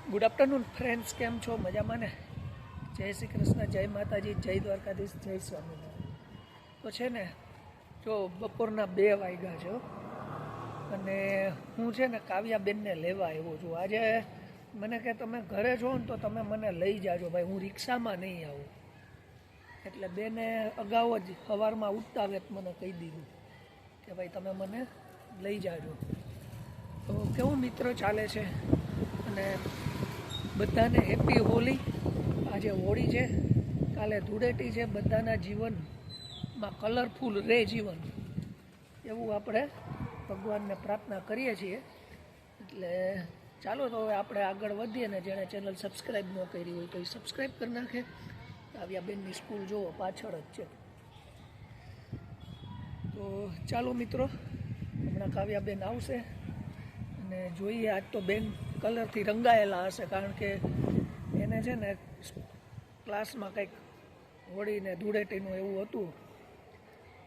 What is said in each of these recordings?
Good afternoon friends, કેમ છો? મજામાં ને? જય શ્રી કૃષ્ણ, જય માતાજી, જય દ્વારકાધીશ, જય સ્વામિનારાયણ. તો છે ને, જો બપોરના 2 વાગ્યા છે અને હું છે ને કાવ્યાબેનને લેવા આવ્યો છું. આજે મને કે તમે ઘરે છો ને તો તમે મને લઈ જાજો ભાઈ, હું રિક્ષામાં નહીં આવું. એટલે બેને અગાઉ જ સવારમાં ઉઠતા વેત મને કહી દીધું કે ભાઈ તમે મને લઈ જાજો. તો કેવું મિત્ર ચાલે છે અને બધાને હેપી હોલી. આજે હોળી છે, કાલે ધૂળેટી છે. બધાના જીવનમાં કલરફુલ રહે જીવન, એવું આપણે ભગવાનને પ્રાર્થના કરીએ છીએ. એટલે ચાલો તો હવે આપણે આગળ વધીએ ને જેણે ચેનલ સબસ્ક્રાઈબ ન કરી હોય તો એ સબસ્ક્રાઈબ કરી નાખે. કાવ્યાબેનની સ્કૂલ જુઓ પાછળ જ છે. તો ચાલો મિત્રો, હમણાં કાવ્યાબેન આવશે અને જોઈએ. આજ તો બેન કલરથી રંગાયેલા હશે, કારણ કે એને છે ને ક્લાસમાં કંઈક હોળીને ધૂળેટીનું એવું હતું,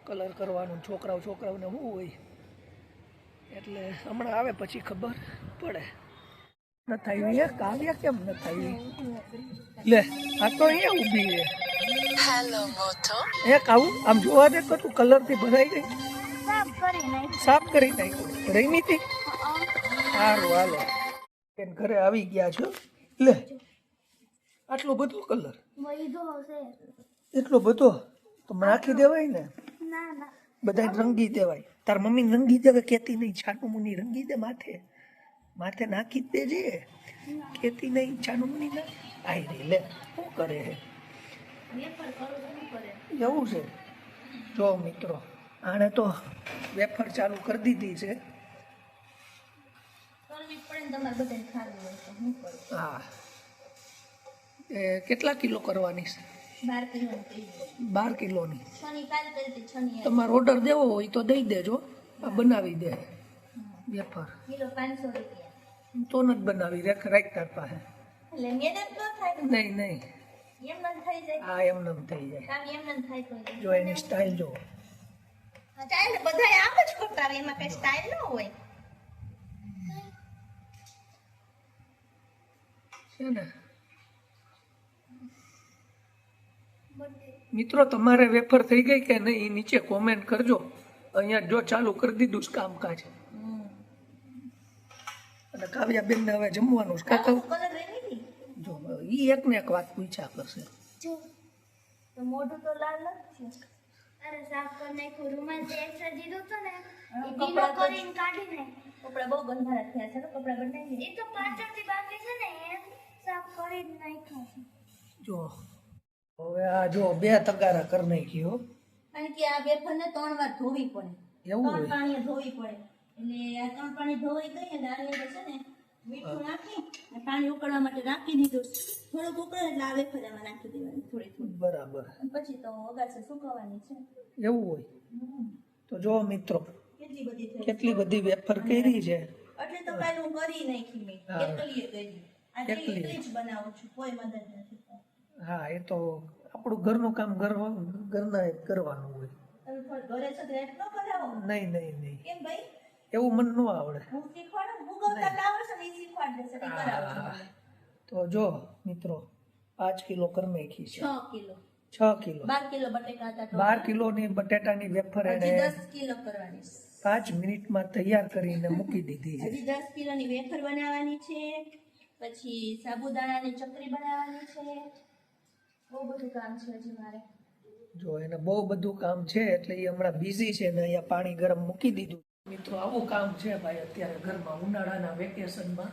કલર કરવાનું. છોકરાઓને શું હોય, એટલે હમણાં આવે પછી ખબર પડે. ન થાય કાવ્યા કેમ ન થાય? લે આ તો અહીંયા ઊભી છે. હેલો મોટો, એક આવું આમ જોવા દે તો તું કલરથી ભરાઈ ગઈ. સાફ કરી નાખ્યું. રમી હતી. સારું હાલો, ઘરે આવી ગયા છો. લે આટલો બધો કલર, એટલો બધો તો નાખી દેવાય ને, બધા રંગી દેવાય. તાર મમ્મી રંગી દેવે, કેતી નહીં છાનું મુની રંગી દે. માથે નાખી જ દેજે, કેતી નહીં છાનું મુની ના. આઈ રે લે શું કરે હે, એવું છે. જો મિત્રો, આણે તો વેફર ચાલુ કરી દીધી છે. હા, કેટલા કિલો કરવાની છે? 12 કિલોની. તમારે ઓર્ડર દેવો હોય તો દઈ દેજો, બનાવી દે વેફર. તો નથી બનાવી, રાખ તાર પાસે. નહીં હા એમને થઈ જાય. જો એની સ્ટાઇલ જો, બધા આમ જ કરતા હોય, એમાં કઈ સ્ટાઇલ ન હોય છે ને. મિત્રો, તમારે વેફર થઈ ગઈ કે નહીં નીચે કોમેન્ટ કરજો. અહીંયા જો ચાલુ કરી દીધું છે કામકાજ. અને કાવ્યાબેનને હવે જમવાનું છે. કાકા જો ઈ એક ને એક વાત પૂછ્યા કરશે. તો મોઢું તો લાલ નથી. અરે સાફ કરી નાખ્યું. રૂમાલ જે એક્સ્ટ્રા દીધું તો ને એ ઢીલો કરીને કાઢી નાખ. કપડા બહુ ગંધારા થયા છે. કપડા બનાવી એ તો પાછળથી બાકી છે ને એમ સાફ કરી નાખ્યા છે. જો હવે આ જો 2 તગારા કરી નાખ્યો. કારણ કે આ વેફરને 3 વાર ધોવી પડે. એવું 3 પાણીએ ધોવી પડે. એટલે આ 3 પાણી ધોઈ ગઈ અને આની અંદર છે ને મીઠું નાખી અને પાણી ઉકળવા માટે રાખી દીધું. થોડુંક ઉકળે એટલે આ વેફર એમાં નાખી દેવાની થોડી. બરાબર. પછી તો અગાશે સુકવવાની છે. એવું હોય તો જો મિત્રો, કેટલી બધી વેફર કરી છે. એટલે તો કાલ હું કરી નાખી મેં એકલીએ કરી. આજે એકલી જ બનાવું છું, કોઈ મદદ નથી. હા, એ તો આપણું ઘરનું કામ ઘરના કરવાનું હોય. તમે ઘરે છો તો એટલો કરાવો? નહીં. કેમ ભાઈ? એવું મને ન આવડે. હું શીખવાડું, ભૂગવતા આવડે છે ને એ શીખવાડ દેશે તે કરાવો. તો જો મિત્રો, 5 કિલો કરી નાખી છે. 6 કિલો 6 કિલો 12 કિલો બટેકા હતા. 12 કિલોની બટેટાની વેફર એને 10 કિલો કરવાની. 5 મિનિટમાં તૈયાર કરીને મૂકી દીધી છે. હજી 10 કિલોની વેફર બનાવવાની છે. પછી સાબુદાણાની ચકરી બનાવવાની છે. બહુ બધું કામ છે હજી મારે. જો એને બહુ બધું કામ છે એટલે એ હમણાં બિઝી છે ને અહીંયા પાણી ગરમ મૂકી દીધું. મિત્રો, આવું કામ છે ભાઈ અત્યારે ઘરમાં. ઉનાળાના વેકેશનમાં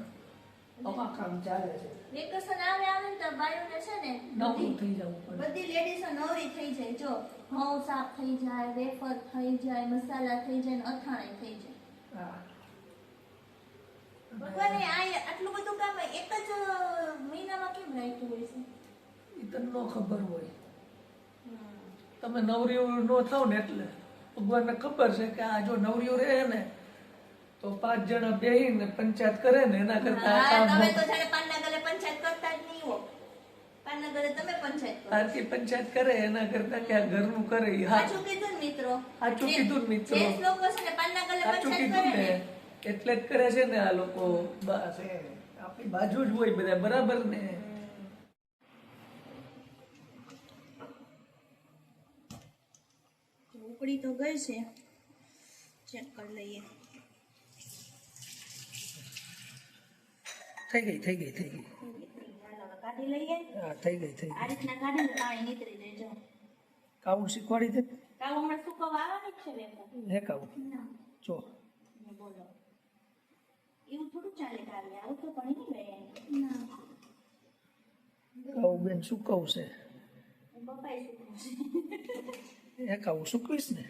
આવા કામ ચાલે છે. વેકેશન આવે ને તો બાયોને છે ને નવું થઈ જવું પડે. બધી લેડીઝો નવરી થઈ જાય. જો ઘઉં સાફ થઈ જાય, વેફર થઈ જાય, મસાલા થઈ જાય ને અથાણા થઈ જાય. હા, ભગવાને આટલું બધું કામ એક જ મહિનામાં કેમ રાખ્યું હોય છે? એ તને ન ખબર હોય. તમે નવરીઓ નો થાવ ને એટલે ભગવાનને ખબર છે કે આ જો નવરીઓ રહે ને તો 5 જણા બેહીને પંચાયત કરે ને એના કરતા આ કામ. તમે તો જાણે પાનના ગલે પંચાયત કરતા જ નહીં હો. પાનના ગલે તમે પંચાયત કરો. આરતી પંચાયત કરે એના કરતા કે આ ઘરનું કરે. હા, સાચું કીધું ને મિત્રો. સાચું કીધું ને મિત્રો. જે લોકો છે ને પાનના ગલે સાચું પંચાયત કીધું કરે ને, ને એટલે જ કરે છે ને આ લોકો. બસ બાજુ જ હોય બધા બરાબર ને. ઉકળી તો ગઈ છે, ચેક કરી લઈએ. થઈ ગઈ થઈ ગઈ થઈ ગઈ. હાલો હવે કાઢી લઈએ. હા થઈ ગઈ થઈ આ ગઈ. રીતના કાઢીને પાણી નીતરી દેજો. કાવું શીખવાડી દે. કાલ હમણાં સુકવવા આવવાની જ છે વેફર. હે કાવું ના જો બોલો એવું થોડું ચાલે કાલે આવું તો પણ નહીં લે ના કાવું બેન સુકવશે. બપાઈ સુકવશે. હે કાવું સુકવીશ ને.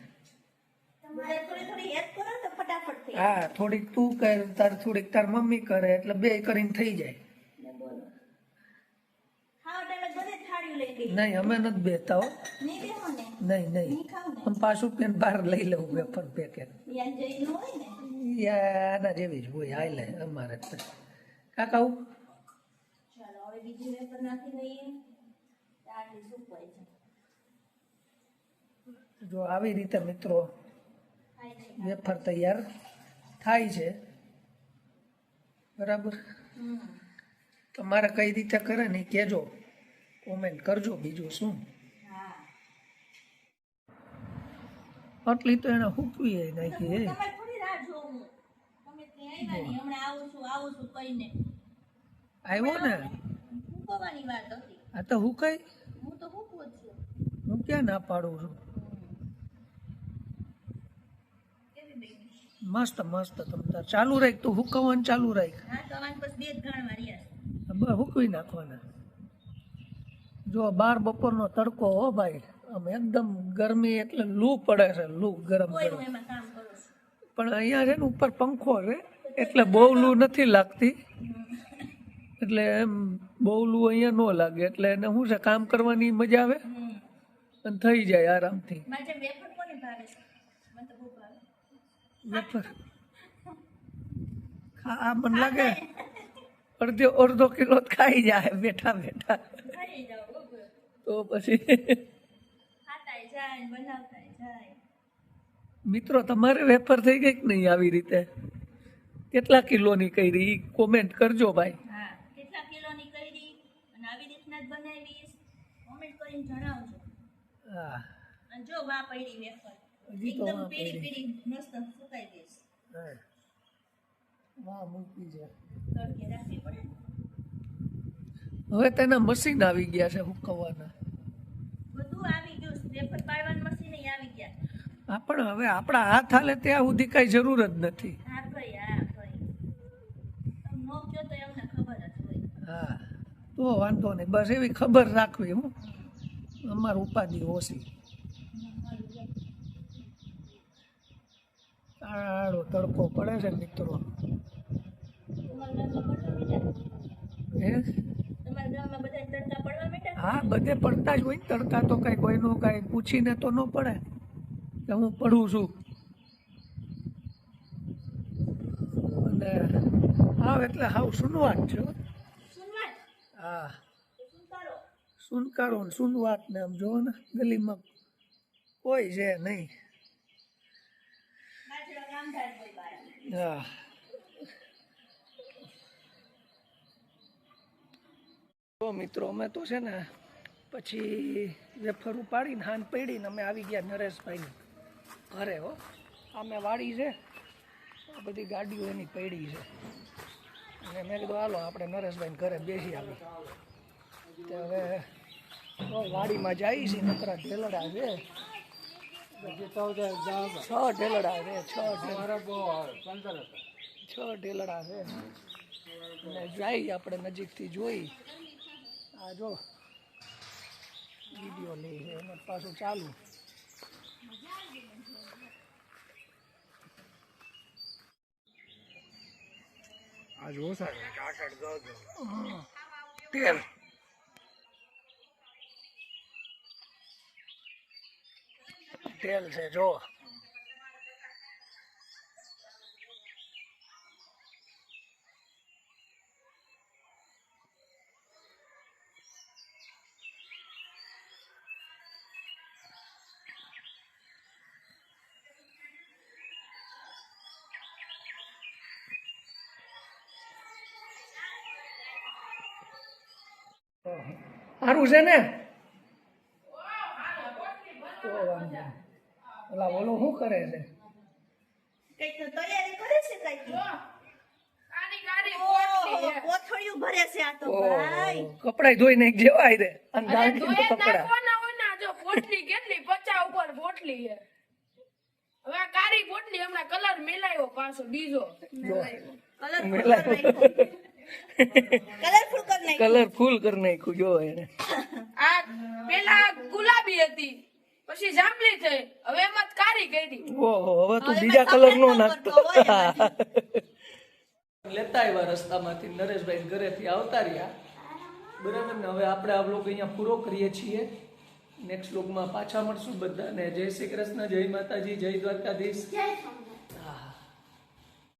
તમારે થોડી થોડી હેલ્પ કરો તો ફટાફટ થઈ હા થોડીક તું કર તાર થોડીક તાર મમ્મી કરે એટલે બે કરીને થઈ જાય. જાય. બોલો ખાવા ટાઈમે બધે થાળીઓ લઈ ગઈ. નહીં અમે નથી બેતા હો. નહીં બેહો ને નહીં નહીં નહીં ખાવ ને આમ પાછું પેન બહાર લઈ લઉં વેફર પેકેટ. યાર જઈ ન હોય ને આના જેવી જ હોય હાલે અમારે તો. કાકાવું ચાલો હવે બીજી વેફર નાખી દઈએ. આટલી સુકવાય છે. જો આવી રીતે મિત્રો ખાઈ છે. વેફર તૈયાર થાય છે બરાબર. તમારે કઈ રીતે કરે ને ઈ કહેજો, કોમેન્ટ કરજો. બીજું શું, હા આટલી તો એને હૂકવી નાખી હે. તમારે થોડી રાહ જોઉં. તમે ત્યાં આવ્યા નહીં, હમણાં આવું છું કહીને આવ્યો ને મૂકવાની વાત હતી. આ તો હુકાઈ. હું તો મૂકવું જ છું. હું ક્યાં ના પાડું છું. કેવી બેની? મસ્ત મસ્ત તમ તાર ચાલુ રાખ. તું હુકવવાનું ચાલુ રાખ. હા તો આમાં બસ બે જ ઘણ માર્યા છે. બસ હુકવી નાખવાના. જો બાર બપોરનો તડકો હો ભાઈ, આમ એકદમ ગરમી એટલે લૂ પડે છે, લૂ ગરમ કોઈ ગરમ. હું એમાં કામ કરું છું. પણ અહીંયા છે ને ઉપર પંખો છે એટલે બહુ લૂ નથી લાગતી. એટલે એમ બહુ લૂ અહીંયા ન લાગે એટલે એને શું છે કામ કરવાની મજા આવે અને થઈ જાય આરામથી. મારે જેમ વેફર કોને ભાવે છે? મને તો બહુ ભાવે. વેફર આ મને લાગે અડધો કિલો જ ખાઈ જાય બેઠા બેઠા. ખાઈ જાઓ બપોર. તો પછી ખાતાય જાય બનાવતાય જાય. મિત્રો તમારે વેફર થઈ ગઈ કે નહીં આવી રીતે? કેટલા કિલોની કરી ઈ કોમેન્ટ કરજો ભાઈ. હા કેટલા કિલોની કરી અને આવી રીતના જ બનાવીશ કોમેન્ટ કરીને જણાવજો. હા અને જો વા પડી વેફર હજી તો એકદમ વાં પીળી પડી. પીળી મસ્ત સુકાઈ દઈશ. હા. વાહ મૂકી છે. તડકે રાખવી પડે ને. હવે તેના મશીન આવી ગયા છે હુકવવાના. બધું આવી ગયું છે. વેફર પાડવાનું મશીન આવી ગયા. હા પણ હવે આપણા હાથ હાલે ત્યાં સુધી કાંઈ જરૂર જ નથી. હા ભાઈ હા ભાઈ તમે નો કહો તો એમને ખબર જ હોય. હા તો વાંધો નહીં, બસ એવી ખબર રાખવી. હું અમારું ઉપાધિ ઓછી. આડો તડકો પડે છે મિત્રો. તમારા ગામમાં પડવા માંડ્યા? હે તમારા ગામમાં બધા તડકા પડવા માંડ્યા? હા બધે પડતા જ હોય ને તડકા. તો કાંઈ કોઈનું કાંઈ પૂછીને તો ન પડે કે હું પડું છું. અને હાવ એટલે હાવ સુનવાટ છે હો. સુનવાટ? હા તો સુનકારો. સુનકારો ને સુનવાટ ને આમ જોવો ને ગલીમાં કોઈ છે નહીં. બાજરો કામદાર કોઈ બાળક. હા તો મિત્રો અમે તો છે ને પછી વેફર ઉપાડીને હાન પડીને અમે આવી ગયા નરેશભાઈની ઘરે. હો અમે વાડી છે, આ બધી ગાડીઓ એની પડી છે અને મેં કીધું હાલો આપણે નરેશભાઈને ઘરે બેસી આવી. તો હવે વાડીમાં જઈએ છીએ. નકરા ઢેલડા છે, 6 ઢેલડા છે, 6 ઢેલડા છે. અને જઈ આપણે નજીકથી જોઈ. આ જો વિડીયો લે છે એને પાછું ચાલુ. તેલ તેલ છે જો. સારું છે ને તો વાંધો નહીં. ઓલા ઓલો શું કરે છે કઈક તો તૈયારી કરે છે કઈક કોથળિયું ભરે છે આ તો ભાઈ કપડા ધોઈ નાખ જેવાય દે અને દાંડી તો કપડા પોટલી કેટલી 50 ઉપર પોટલી છે હવે આ કાળી પોટલી હમણાં કલર મિલાયો પાછો બીજો કલરફુલ કર નાખ કલરફુલ કરી નાખ્યું જો એને આ પેલા ગુલાબી હતી પછી જાંબલી થઈ હવે એમાં કાળી કરી ઓહો હવે તું બીજા કલર નો નાખતો હોય એમાં. લેતા આવ્યા રસ્તામાંથી નરેશભાઈ ઘરેથી આવતા રહ્યા બરાબર ને હવે આપણે આ બ્લોગ અહીંયા પૂરો કરીએ છીએ નેક્સ્ટ બ્લોગમાં પાછા મળશું બધાને જય શ્રી કૃષ્ણ જય માતાજી જય દ્વારકાધીશ જય સ્વામિનારાયણ.